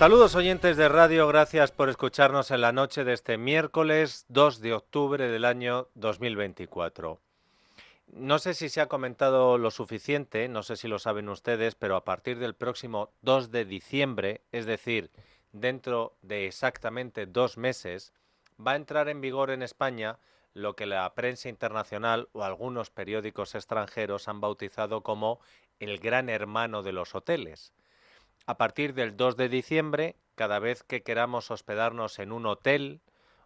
Saludos oyentes de radio, gracias por escucharnos en la noche de este miércoles 2 de octubre del año 2024. No sé si se ha comentado lo suficiente, no sé si lo saben ustedes, pero a partir del próximo 2 de diciembre, es decir, dentro de exactamente 2 meses, va a entrar en vigor en España lo que la prensa internacional o algunos periódicos extranjeros han bautizado como el gran hermano de los hoteles. A partir del 2 de diciembre, cada vez que queramos hospedarnos en un hotel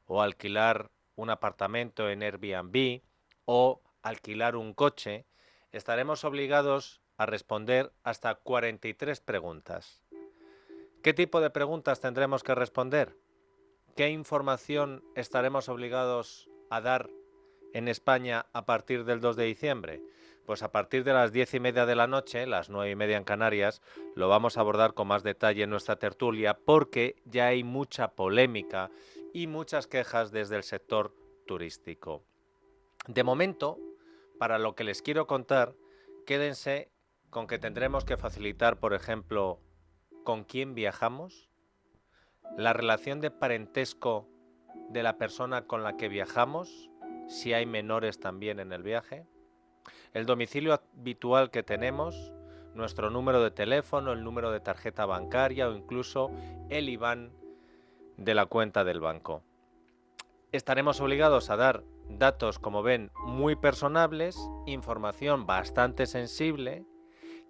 o alquilar un apartamento en Airbnb o alquilar un coche, estaremos obligados a responder hasta 43 preguntas. ¿Qué tipo de preguntas tendremos que responder? ¿Qué información estaremos obligados a dar en España a partir del 2 de diciembre? Pues a partir de las 10:30 de la noche, las 9:30 en Canarias, lo vamos a abordar con más detalle en nuestra tertulia porque ya hay mucha polémica y muchas quejas desde el sector turístico. De momento, para lo que les quiero contar, quédense con que tendremos que facilitar, por ejemplo, con quién viajamos, la relación de parentesco de la persona con la que viajamos, si hay menores también en el viaje, el domicilio habitual que tenemos, nuestro número de teléfono, el número de tarjeta bancaria o incluso el IBAN de la cuenta del banco. Estaremos obligados a dar datos, como ven, muy personables, información bastante sensible,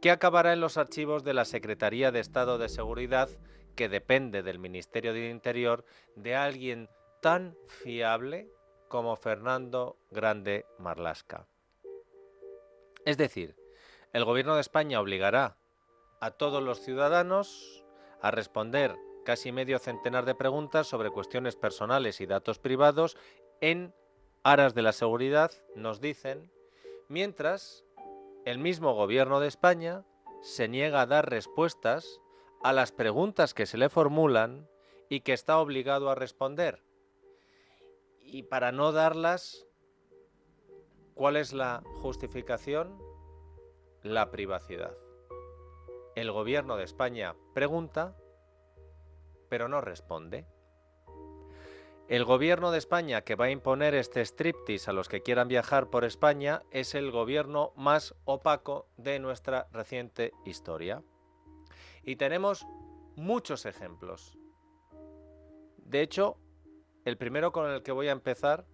que acabará en los archivos de la Secretaría de Estado de Seguridad, que depende del Ministerio del Interior, de alguien tan fiable como Fernando Grande Marlaska. Es decir, el Gobierno de España obligará a todos los ciudadanos a responder casi medio centenar de preguntas sobre cuestiones personales y datos privados en aras de la seguridad, nos dicen, mientras el mismo Gobierno de España se niega a dar respuestas a las preguntas que se le formulan y que está obligado a responder. Y para no darlas, ¿cuál es la justificación? La privacidad. El Gobierno de España pregunta, pero no responde. El Gobierno de España que va a imponer este striptease a los que quieran viajar por España es el gobierno más opaco de nuestra reciente historia. Y tenemos muchos ejemplos. De hecho, el primero con el que voy a empezar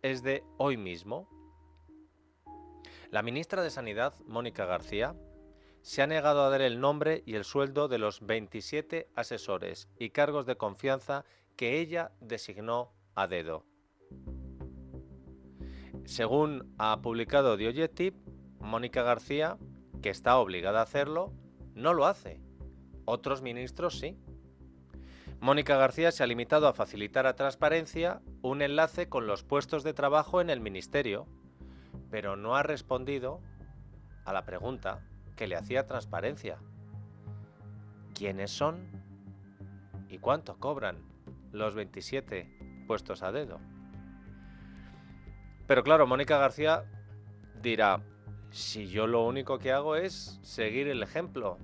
es de hoy mismo. La ministra de Sanidad, Mónica García, se ha negado a dar el nombre y el sueldo de los 27 asesores y cargos de confianza que ella designó a dedo. Según ha publicado The Objective, Mónica García, que está obligada a hacerlo, no lo hace. Otros ministros sí. Mónica García se ha limitado a facilitar a Transparencia un enlace con los puestos de trabajo en el ministerio, pero no ha respondido a la pregunta que le hacía Transparencia. ¿Quiénes son y cuánto cobran los 27 puestos a dedo? Pero claro, Mónica García dirá, si yo lo único que hago es seguir el ejemplo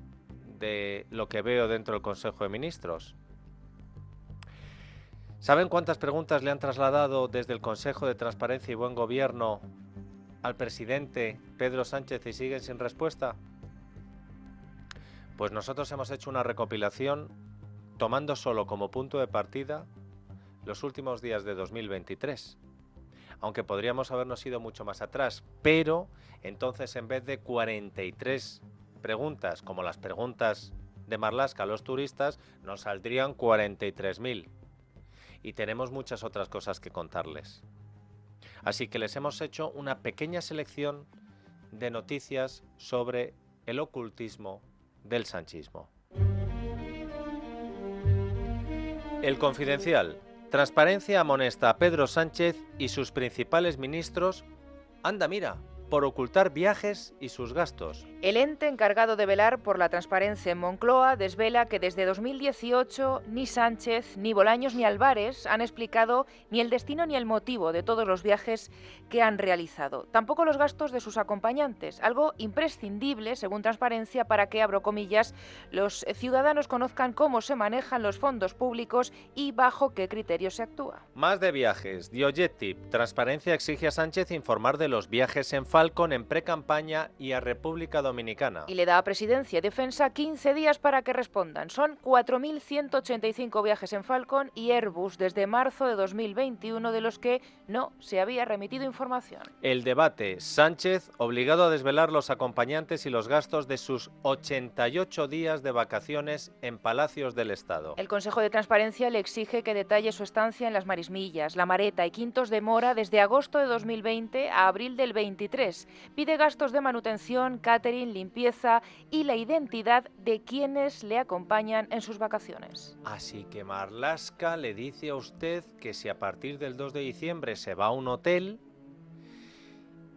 de lo que veo dentro del Consejo de Ministros. ¿Saben cuántas preguntas le han trasladado desde el Consejo de Transparencia y Buen Gobierno al presidente Pedro Sánchez y siguen sin respuesta? Pues nosotros hemos hecho una recopilación tomando solo como punto de partida los últimos días de 2023. Aunque podríamos habernos ido mucho más atrás, pero entonces en vez de 43 preguntas, como las preguntas de Marlaska a los turistas, nos saldrían 43.000. Y tenemos muchas otras cosas que contarles. Así que les hemos hecho una pequeña selección de noticias sobre el ocultismo del sanchismo. El Confidencial. Transparencia amonesta a Pedro Sánchez y sus principales ministros. Anda, mira, por ocultar viajes y sus gastos. El ente encargado de velar por la transparencia en Moncloa desvela que desde 2018 ni Sánchez, ni Bolaños, ni Álvarez han explicado ni el destino ni el motivo de todos los viajes que han realizado. Tampoco los gastos de sus acompañantes, algo imprescindible, según Transparencia, para que, abro comillas, los ciudadanos conozcan cómo se manejan los fondos públicos y bajo qué criterios se actúa. Más de viajes. Diogetic. Transparencia exige a Sánchez informar de los viajes en Falcon en pre-campaña y a República Dominicana. Y le da a Presidencia y Defensa 15 días para que respondan. Son 4.185 viajes en Falcon y Airbus desde marzo de 2021, de los que no se había remitido información. El debate. Sánchez obligado a desvelar los acompañantes y los gastos de sus 88 días de vacaciones en Palacios del Estado. El Consejo de Transparencia le exige que detalle su estancia en Las Marismillas, La Mareta y Quintos de Mora desde agosto de 2020 a abril del 23. Pide gastos de manutención, catering, limpieza y la identidad de quienes le acompañan en sus vacaciones. Así que Marlaska le dice a usted que si a partir del 2 de diciembre se va a un hotel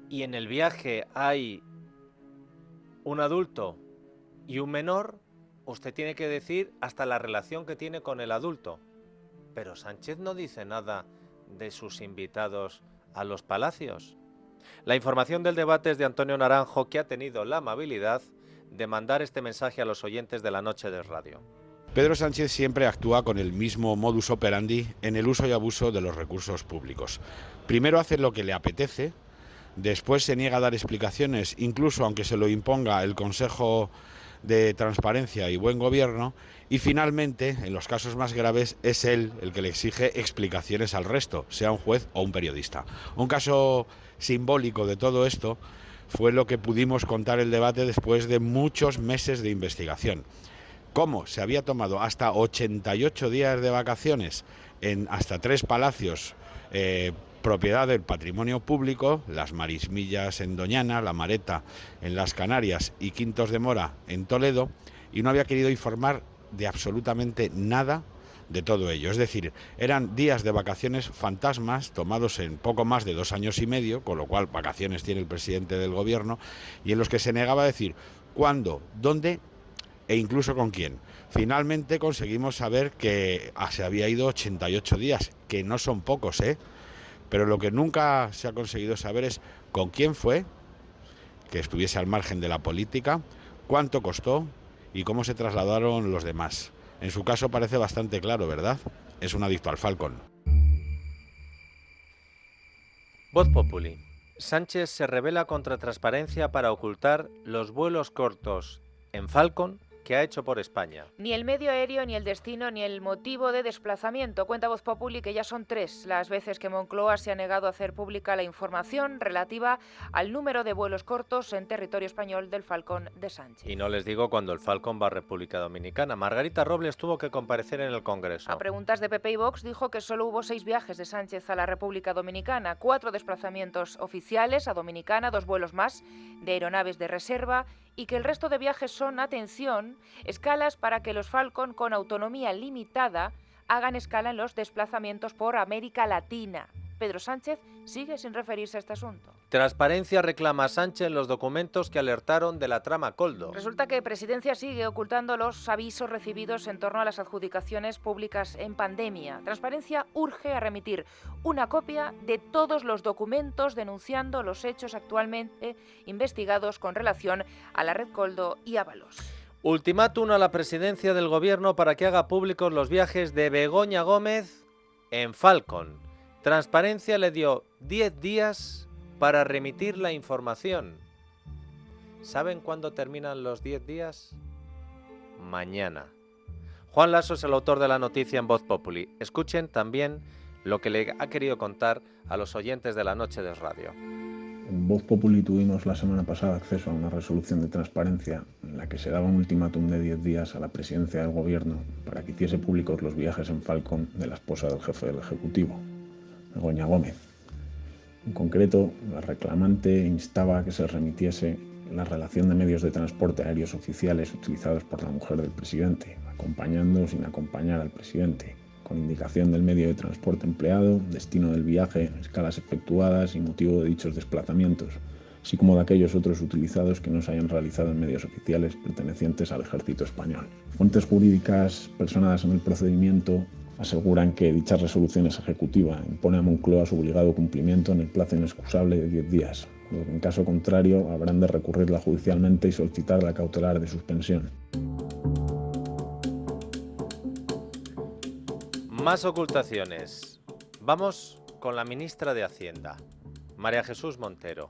y en el viaje hay un adulto y un menor, usted tiene que decir hasta la relación que tiene con el adulto. Pero Sánchez no dice nada de sus invitados a los palacios. La información del debate es de Antonio Naranjo, que ha tenido la amabilidad de mandar este mensaje a los oyentes de la noche de radio. Pedro Sánchez siempre actúa con el mismo modus operandi en el uso y abuso de los recursos públicos. Primero hace lo que le apetece, después se niega a dar explicaciones, incluso aunque se lo imponga el Consejo de Transparencia y Buen Gobierno, y finalmente, en los casos más graves, es él el que le exige explicaciones al resto, sea un juez o un periodista. Un caso simbólico de todo esto fue lo que pudimos contar el debate después de muchos meses de investigación. Cómo se había tomado hasta 88 días de vacaciones en hasta 3 palacios propiedad del patrimonio público, Las Marismillas en Doñana, La Mareta en las Canarias y Quintos de Mora en Toledo, y no había querido informar de absolutamente nada de todo ello. Es decir, eran días de vacaciones fantasmas tomados en poco más de 2 años y medio, con lo cual vacaciones tiene el presidente del gobierno, y en los que se negaba a decir cuándo, dónde e incluso con quién. Finalmente conseguimos saber que se había ido 88 días, que no son pocos, pero lo que nunca se ha conseguido saber es con quién fue, que estuviese al margen de la política, cuánto costó y cómo se trasladaron los demás. En su caso parece bastante claro, ¿verdad? Es un adicto al Falcon. Voz Populi. Sánchez se rebela contra Transparencia para ocultar los vuelos cortos en Falcon que ha hecho por España. Ni el medio aéreo, ni el destino, ni el motivo de desplazamiento. Cuenta Voz Populi que ya son 3 las veces que Moncloa se ha negado a hacer pública la información relativa al número de vuelos cortos en territorio español del Falcon de Sánchez. Y no les digo cuando el Falcon va a República Dominicana. Margarita Robles tuvo que comparecer en el Congreso. A preguntas de PP y Vox dijo que solo hubo 6 viajes de Sánchez a la República Dominicana, 4 desplazamientos oficiales a Dominicana, 2 vuelos más de aeronaves de reserva, y que el resto de viajes son, atención, escalas para que los Falcon con autonomía limitada hagan escala en los desplazamientos por América Latina. Pedro Sánchez sigue sin referirse a este asunto. Transparencia reclama a Sánchez los documentos que alertaron de la trama Koldo. Resulta que Presidencia sigue ocultando los avisos recibidos en torno a las adjudicaciones públicas en pandemia. Transparencia urge a remitir una copia de todos los documentos denunciando los hechos actualmente investigados con relación a la red Koldo y Ábalos. Ultimátum a la Presidencia del Gobierno para que haga públicos los viajes de Begoña Gómez en Falcon. Transparencia le dio 10 días para remitir la información. ¿Saben cuándo terminan los 10 días? Mañana. Juan Lasso es el autor de la noticia en Voz Populi. Escuchen también lo que le ha querido contar a los oyentes de la noche de radio. En Voz Populi tuvimos la semana pasada acceso a una resolución de Transparencia en la que se daba un ultimátum de 10 días a la Presidencia del Gobierno para que hiciese públicos los viajes en Falcon de la esposa del jefe del Ejecutivo, Begoña Gómez. En concreto, la reclamante instaba a que se remitiese la relación de medios de transporte aéreos oficiales utilizados por la mujer del presidente, acompañando o sin acompañar al presidente, con indicación del medio de transporte empleado, destino del viaje, escalas efectuadas y motivo de dichos desplazamientos, así como de aquellos otros utilizados que no se hayan realizado en medios oficiales pertenecientes al Ejército Español. Fuentes jurídicas personadas en el procedimiento aseguran que dicha resolución ejecutiva impone a Moncloa su obligado cumplimiento en el plazo inexcusable de 10 días, por lo que en caso contrario habrán de recurrirla judicialmente y solicitar la cautelar de suspensión. Más ocultaciones. Vamos con la ministra de Hacienda, María Jesús Montero.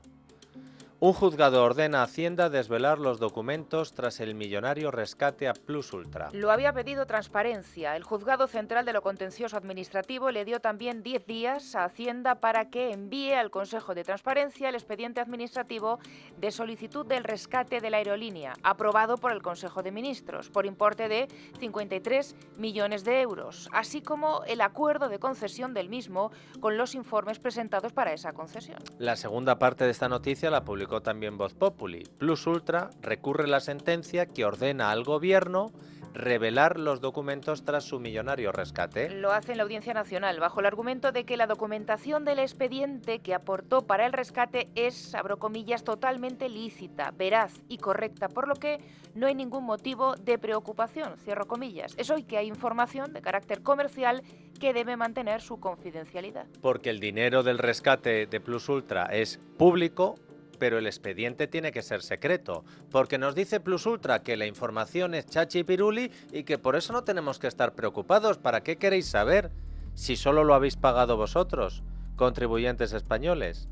Un juzgado ordena a Hacienda desvelar los documentos tras el millonario rescate a Plus Ultra. Lo había pedido Transparencia. El Juzgado Central de lo Contencioso Administrativo le dio también 10 días a Hacienda para que envíe al Consejo de Transparencia el expediente administrativo de solicitud del rescate de la aerolínea, aprobado por el Consejo de Ministros, por importe de 53 millones de euros, así como el acuerdo de concesión del mismo con los informes presentados para esa concesión. La segunda parte de esta noticia la publicó también Voz Populi. Plus Ultra recurre la sentencia que ordena al gobierno revelar los documentos tras su millonario rescate. Lo hace en la Audiencia Nacional, bajo el argumento de que la documentación del expediente que aportó para el rescate es, abro comillas, totalmente lícita, veraz y correcta, por lo que no hay ningún motivo de preocupación, cierro comillas. Es hoy que hay información de carácter comercial que debe mantener su confidencialidad. Porque el dinero del rescate de Plus Ultra es público, pero el expediente tiene que ser secreto, porque nos dice Plus Ultra que la información es chachi piruli y que por eso no tenemos que estar preocupados. ¿Para qué queréis saber si solo lo habéis pagado vosotros, contribuyentes españoles?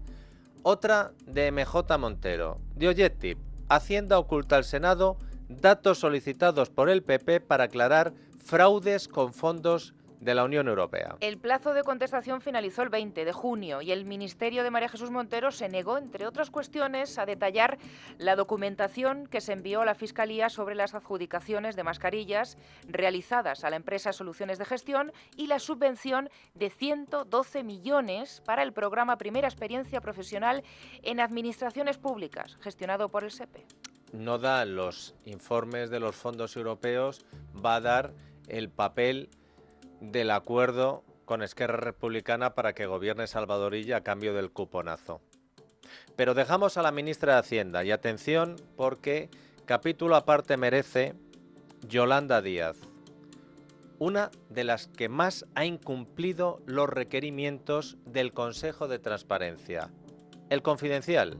Otra de MJ Montero. De Oyettip, Hacienda oculta al Senado datos solicitados por el PP para aclarar fraudes con fondos de la Unión Europea. El plazo de contestación finalizó el 20 de junio y el Ministerio de María Jesús Montero se negó, entre otras cuestiones, a detallar la documentación que se envió a la Fiscalía sobre las adjudicaciones de mascarillas realizadas a la empresa Soluciones de Gestión y la subvención de 112 millones para el programa Primera Experiencia Profesional en Administraciones Públicas, gestionado por el SEPE. No da los informes de los fondos europeos, va a dar el papel del acuerdo con Esquerra Republicana para que gobierne Salvador Illa a cambio del cuponazo. Pero dejamos a la ministra de Hacienda y atención porque capítulo aparte merece Yolanda Díaz, una de las que más ha incumplido los requerimientos del Consejo de Transparencia. El Confidencial.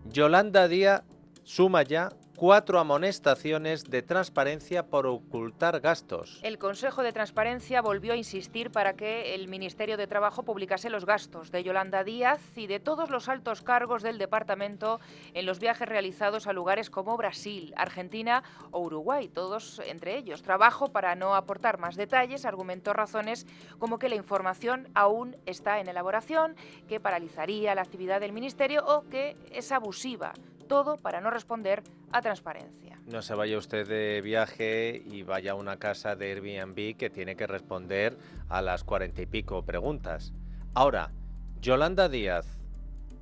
Yolanda Díaz suma ya 4 amonestaciones de Transparencia por ocultar gastos. El Consejo de Transparencia volvió a insistir para que el Ministerio de Trabajo publicase los gastos de Yolanda Díaz y de todos los altos cargos del departamento en los viajes realizados a lugares como Brasil, Argentina o Uruguay, todos entre ellos. Trabajo para no aportar más detalles, argumentó razones como que la información aún está en elaboración, que paralizaría la actividad del Ministerio o que es abusiva. Todo para no responder a Transparencia. No se vaya usted de viaje y vaya a una casa de Airbnb que tiene que responder a las 40 y pico preguntas. Ahora, Yolanda Díaz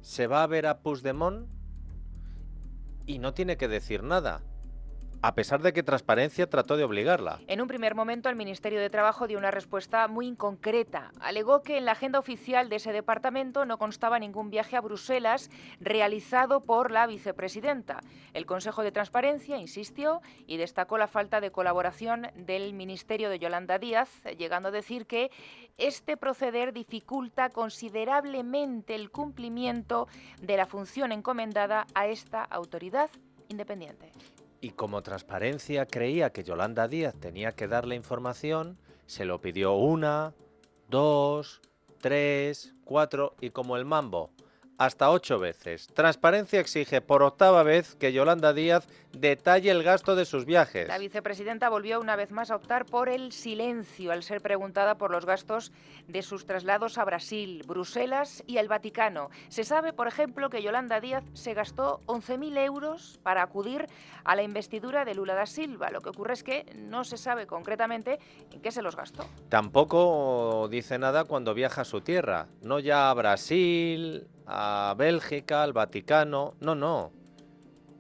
se va a ver a Puigdemont y no tiene que decir nada, a pesar de que Transparencia trató de obligarla. En un primer momento, el Ministerio de Trabajo dio una respuesta muy inconcreta. Alegó que en la agenda oficial de ese departamento no constaba ningún viaje a Bruselas realizado por la vicepresidenta. El Consejo de Transparencia insistió y destacó la falta de colaboración del Ministerio de Yolanda Díaz, llegando a decir que este proceder dificulta considerablemente el cumplimiento de la función encomendada a esta autoridad independiente. Y como Transparencia creía que Yolanda Díaz tenía que dar la información, se lo pidió 1, 2, 3, 4 y como el mambo, hasta 8 veces. Transparencia exige por 8ª vez que Yolanda Díaz detalle el gasto de sus viajes. La vicepresidenta volvió una vez más a optar por el silencio al ser preguntada por los gastos de sus traslados a Brasil, Bruselas y el Vaticano. Se sabe, por ejemplo, que Yolanda Díaz se gastó 11.000 euros para acudir a la investidura de Lula da Silva. Lo que ocurre es que no se sabe concretamente en qué se los gastó. Tampoco dice nada cuando viaja a su tierra, no ya a Brasil, a Bélgica, al Vaticano, no.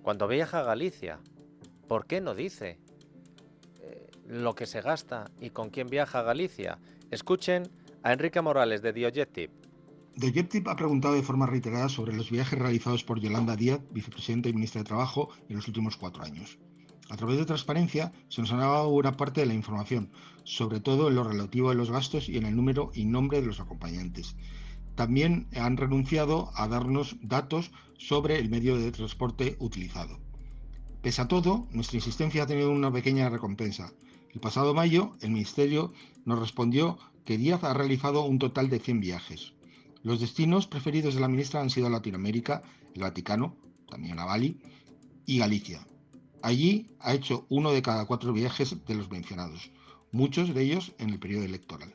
Cuando viaja a Galicia, ¿por qué no dice lo que se gasta y con quién viaja a Galicia? Escuchen a Enrique Morales de The Objective. The Objective ha preguntado de forma reiterada sobre los viajes realizados por Yolanda Díaz, vicepresidenta y ministra de Trabajo, en los últimos 4 años. A través de Transparencia se nos ha dado buena parte de la información, sobre todo en lo relativo a los gastos y en el número y nombre de los acompañantes. También han renunciado a darnos datos sobre el medio de transporte utilizado. Pese a todo, nuestra insistencia ha tenido una pequeña recompensa. El pasado mayo, el Ministerio nos respondió que Díaz ha realizado un total de 100 viajes. Los destinos preferidos de la ministra han sido Latinoamérica, el Vaticano, también a Bali, y Galicia. Allí ha hecho 1 de cada 4 viajes de los mencionados, muchos de ellos en el periodo electoral.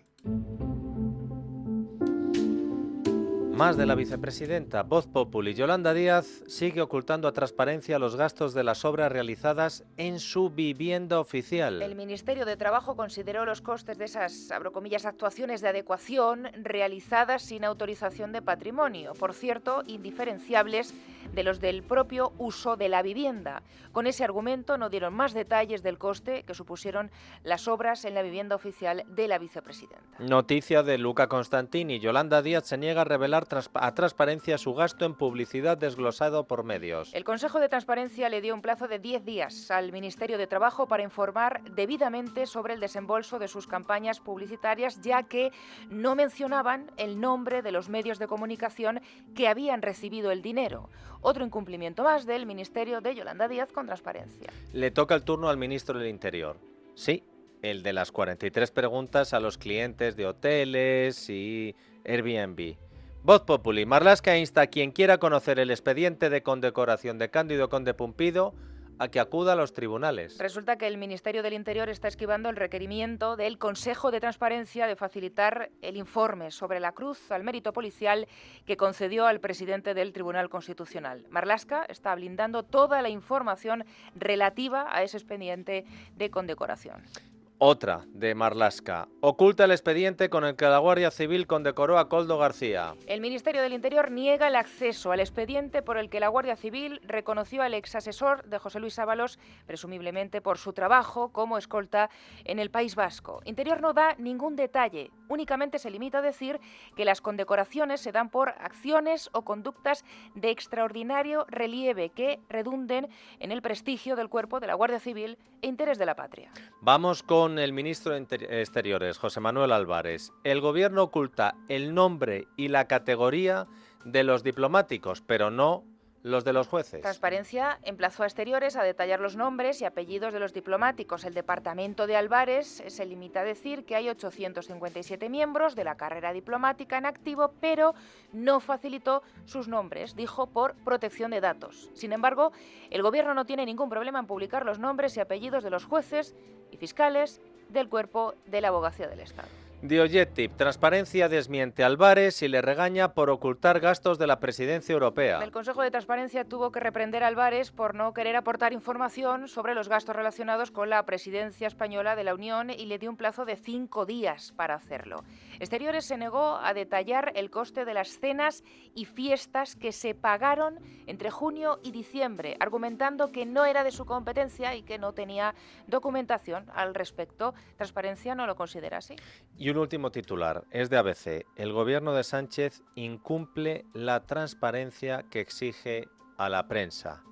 Más de la vicepresidenta. Voz Populi. Yolanda Díaz sigue ocultando a Transparencia los gastos de las obras realizadas en su vivienda oficial. El Ministerio de Trabajo consideró los costes de esas, abro comillas, actuaciones de adecuación realizadas sin autorización de patrimonio, por cierto, indiferenciables de los del propio uso de la vivienda. Con ese argumento no dieron más detalles del coste que supusieron las obras en la vivienda oficial de la vicepresidenta. Noticia de Luca Constantini. Yolanda Díaz se niega a revelar a Transparencia su gasto en publicidad desglosado por medios. El Consejo de Transparencia le dio un plazo de 10 días al Ministerio de Trabajo para informar debidamente sobre el desembolso de sus campañas publicitarias, ya que no mencionaban el nombre de los medios de comunicación que habían recibido el dinero. Otro incumplimiento más del Ministerio de Yolanda Díaz con Transparencia. Le toca el turno al ministro del Interior. Sí, el de las 43 preguntas a los clientes de hoteles y Airbnb. Voz Populi. Marlaska insta a quien quiera conocer el expediente de condecoración de Cándido Conde Pumpido a que acuda a los tribunales. Resulta que el Ministerio del Interior está esquivando el requerimiento del Consejo de Transparencia de facilitar el informe sobre la cruz al mérito policial que concedió al presidente del Tribunal Constitucional. Marlaska está blindando toda la información relativa a ese expediente de condecoración. Otra de Marlaska. Oculta el expediente con el que la Guardia Civil condecoró a Koldo García. El Ministerio del Interior niega el acceso al expediente por el que la Guardia Civil reconoció al exasesor de José Luis Ábalos, presumiblemente por su trabajo como escolta en el País Vasco. Interior no da ningún detalle, únicamente se limita a decir que las condecoraciones se dan por acciones o conductas de extraordinario relieve que redunden en el prestigio del cuerpo de la Guardia Civil e interés de la patria. Vamos con el ministro de Exteriores, José Manuel Álvarez. El gobierno oculta el nombre y la categoría de los diplomáticos, pero no los de los jueces. Transparencia emplazó a Exteriores a detallar los nombres y apellidos de los diplomáticos. El departamento de Álvarez se limita a decir que hay 857 miembros de la carrera diplomática en activo, pero no facilitó sus nombres, dijo, por protección de datos. Sin embargo, el gobierno no tiene ningún problema en publicar los nombres y apellidos de los jueces y fiscales del cuerpo de la Abogacía del Estado. The Objective. Transparencia desmiente a Álvarez y le regaña por ocultar gastos de la presidencia europea. El Consejo de Transparencia tuvo que reprender a Álvarez por no querer aportar información sobre los gastos relacionados con la presidencia española de la Unión y le dio un plazo de 5 días para hacerlo. Exteriores se negó a detallar el coste de las cenas y fiestas que se pagaron entre junio y diciembre, argumentando que no era de su competencia y que no tenía documentación al respecto. Transparencia no lo considera así. Y un último titular, es de ABC. El gobierno de Sánchez incumple la transparencia que exige a la prensa.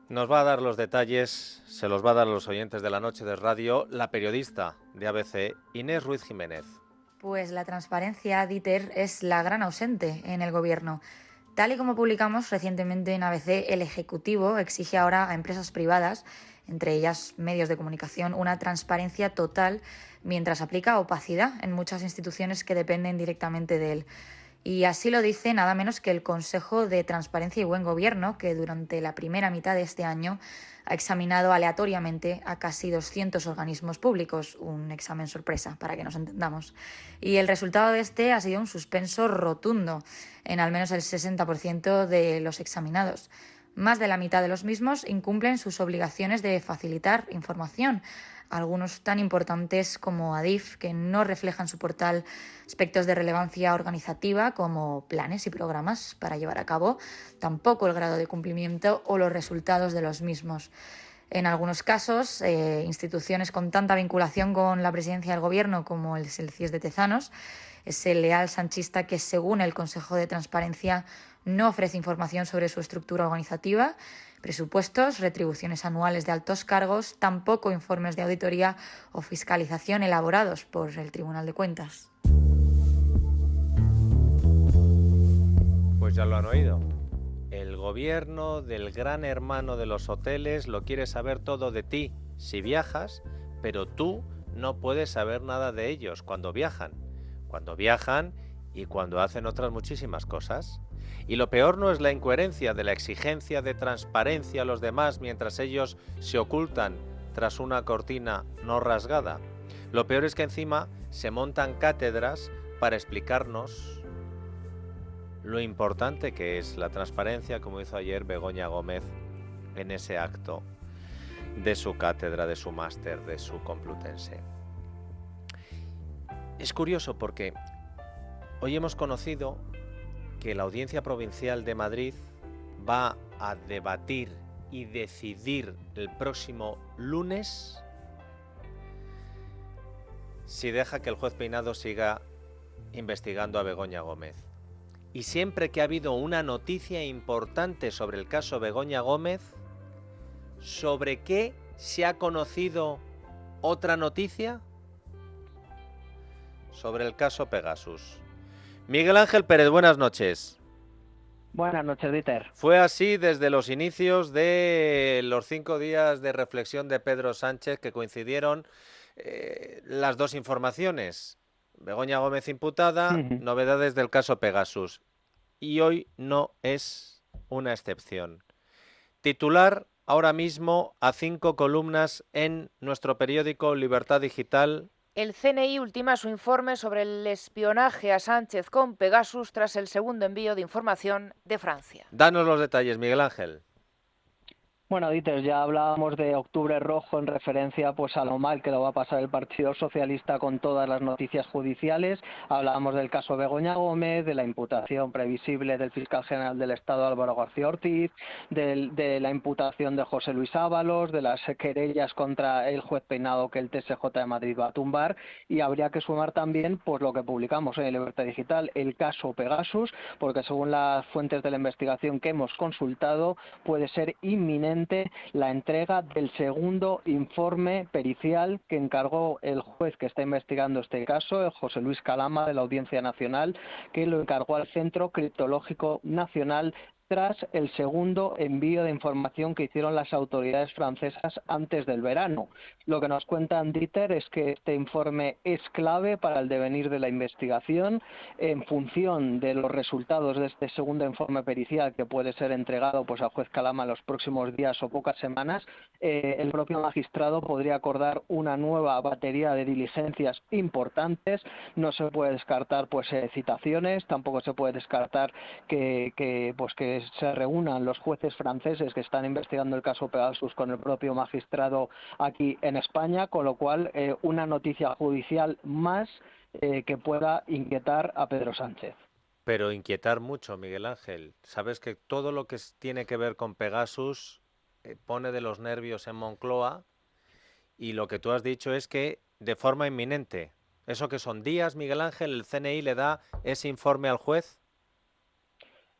Nos va a dar los detalles, se los va a dar a los oyentes de La Noche de Radio, la periodista de ABC, Inés Ruiz Jiménez. Pues la transparencia, Dieter, es la gran ausente en el gobierno. Tal y como publicamos recientemente en ABC, el Ejecutivo exige ahora a empresas privadas, entre ellas medios de comunicación, una transparencia total, mientras aplica opacidad en muchas instituciones que dependen directamente de él. Y así lo dice nada menos que el Consejo de Transparencia y Buen Gobierno, que durante la primera mitad de este año ha examinado aleatoriamente a casi 200 organismos públicos, un examen sorpresa, para que nos entendamos. Y el resultado de este ha sido un suspenso rotundo en al menos el 60% de los examinados. Más de la mitad de los mismos incumplen sus obligaciones de facilitar información, algunos tan importantes como ADIF, que no reflejan en su portal aspectos de relevancia organizativa como planes y programas para llevar a cabo, tampoco el grado de cumplimiento o los resultados de los mismos. En algunos casos, instituciones con tanta vinculación con la presidencia del Gobierno como el CIES de Tezanos, ese leal sanchista que, según el Consejo de Transparencia, no ofrece información sobre su estructura organizativa, presupuestos, retribuciones anuales de altos cargos, tampoco informes de auditoría o fiscalización elaborados por el Tribunal de Cuentas. Pues ya lo han oído. El gobierno del gran hermano de los hoteles lo quiere saber todo de ti si viajas, pero tú no puedes saber nada de ellos cuando viajan y cuando hacen otras muchísimas cosas. Y lo peor no es la incoherencia de la exigencia de transparencia a los demás mientras ellos se ocultan tras una cortina no rasgada. Lo peor es que encima se montan cátedras para explicarnos lo importante que es la transparencia, como hizo ayer Begoña Gómez en ese acto de su cátedra, de su máster, de su Complutense. Es curioso porque hoy hemos conocido que la Audiencia Provincial de Madrid va a debatir y decidir el próximo lunes si deja que el juez Peinado siga investigando a Begoña Gómez. Y siempre que ha habido una noticia importante sobre el caso Begoña Gómez, ¿sobre qué se ha conocido otra noticia? Sobre el caso Pegasus. Miguel Ángel Pérez, buenas noches. Buenas noches, Dieter. Fue así desde los inicios de los 5 días de reflexión de Pedro Sánchez, que coincidieron las dos informaciones. Begoña Gómez imputada, novedades del caso Pegasus. Y hoy no es una excepción. Titular ahora mismo a 5 columnas en nuestro periódico Libertad Digital. El CNI ultima su informe sobre el espionaje a Sánchez con Pegasus tras el segundo envío de información de Francia. Danos los detalles, Miguel Ángel. Bueno, Dieter, ya hablábamos de Octubre Rojo en referencia pues a lo mal que lo va a pasar el Partido Socialista con todas las noticias judiciales. Hablábamos del caso Begoña Gómez, de la imputación previsible del fiscal general del Estado Álvaro García Ortiz, de la imputación de José Luis Ábalos, de las querellas contra el juez Peinado que el TSJ de Madrid va a tumbar, y habría que sumar también pues lo que publicamos en Libertad Digital, el caso Pegasus, porque según las fuentes de la investigación que hemos consultado puede ser inminente la entrega del segundo informe pericial que encargó el juez que está investigando este caso, el José Luis Calama de la Audiencia Nacional, que lo encargó al Centro Criptológico Nacional tras el segundo envío de información que hicieron las autoridades francesas antes del verano. Lo que nos cuentan, Dieter, es que este informe es clave para el devenir de la investigación. En función de los resultados de este segundo informe pericial, que puede ser entregado pues al juez Calama en los próximos días o pocas semanas, el propio magistrado podría acordar una nueva batería de diligencias importantes. No se puede descartar pues citaciones, tampoco se puede descartar que se reúnan los jueces franceses que están investigando el caso Pegasus con el propio magistrado aquí en España, con lo cual una noticia judicial más que pueda inquietar a Pedro Sánchez. Pero inquietar mucho, Miguel Ángel. Sabes que todo lo que tiene que ver con Pegasus pone de los nervios en Moncloa, y lo que tú has dicho es que de forma inminente, ¿eso que son días, Miguel Ángel, el CNI le da ese informe al juez?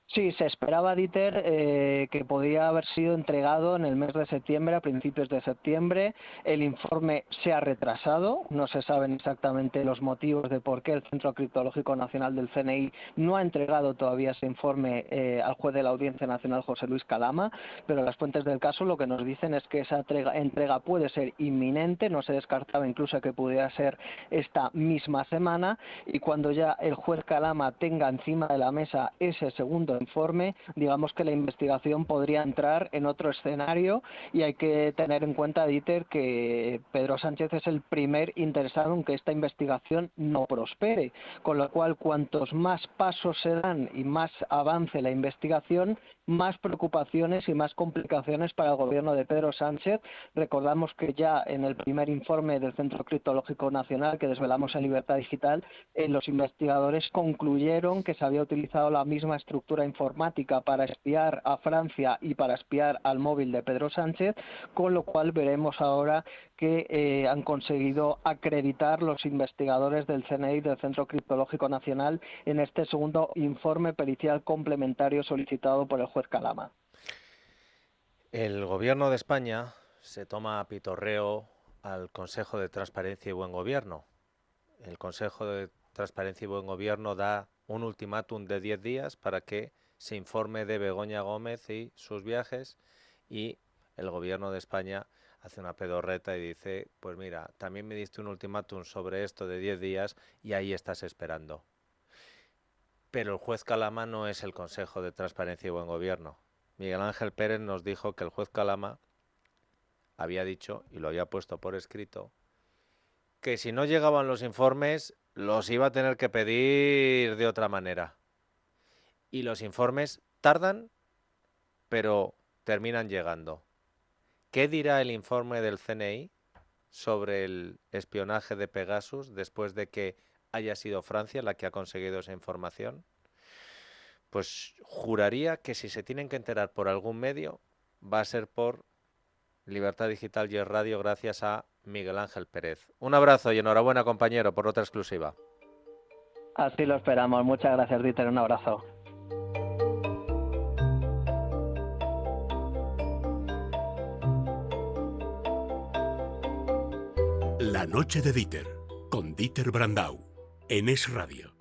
Sí, se esperaba, Dieter, que podría haber sido entregado en el mes de septiembre, a principios de septiembre. El informe se ha retrasado, no se saben exactamente los motivos de por qué el Centro Criptológico Nacional del CNI no ha entregado todavía ese informe al juez de la Audiencia Nacional, José Luis Calama, pero las fuentes del caso lo que nos dicen es que esa entrega puede ser inminente, no se descartaba incluso que pudiera ser esta misma semana, y cuando ya el juez Calama tenga encima de la mesa ese segundo informe, digamos que la investigación podría entrar en otro escenario, y hay que tener en cuenta, Dieter, que Pedro Sánchez es el primer interesado en que esta investigación no prospere, con lo cual cuantos más pasos se dan y más avance la investigación, más preocupaciones y más complicaciones para el gobierno de Pedro Sánchez. Recordamos que ya en el primer informe del Centro Criptológico Nacional que desvelamos en Libertad Digital, los investigadores concluyeron que se había utilizado la misma estructura informática para espiar a Francia y para espiar al móvil de Pedro Sánchez, con lo cual veremos ahora que han conseguido acreditar los investigadores del CNI, del Centro Criptológico Nacional, en este segundo informe pericial complementario solicitado por el juez Calama. El Gobierno de España se toma a pitorreo al Consejo de Transparencia y Buen Gobierno. El Consejo de Transparencia y Buen Gobierno da un ultimátum de 10 días para que se informe de Begoña Gómez y sus viajes, y el Gobierno de España hace una pedorreta y dice, pues mira, también me diste un ultimátum sobre esto de 10 días y ahí estás esperando. Pero el juez Calama no es el Consejo de Transparencia y Buen Gobierno. Miguel Ángel Pérez nos dijo que el juez Calama había dicho, y lo había puesto por escrito, que si no llegaban los informes los iba a tener que pedir de otra manera. Y los informes tardan, pero terminan llegando. ¿Qué dirá el informe del CNI sobre el espionaje de Pegasus después de que haya sido Francia la que ha conseguido esa información? Pues juraría que si se tienen que enterar por algún medio, va a ser por Libertad Digital y el Radio, gracias a Miguel Ángel Pérez. Un abrazo y enhorabuena, compañero, por otra exclusiva. Así lo esperamos. Muchas gracias, Dieter. Un abrazo. La noche de Dieter, con Dieter Brandau, en Es Radio.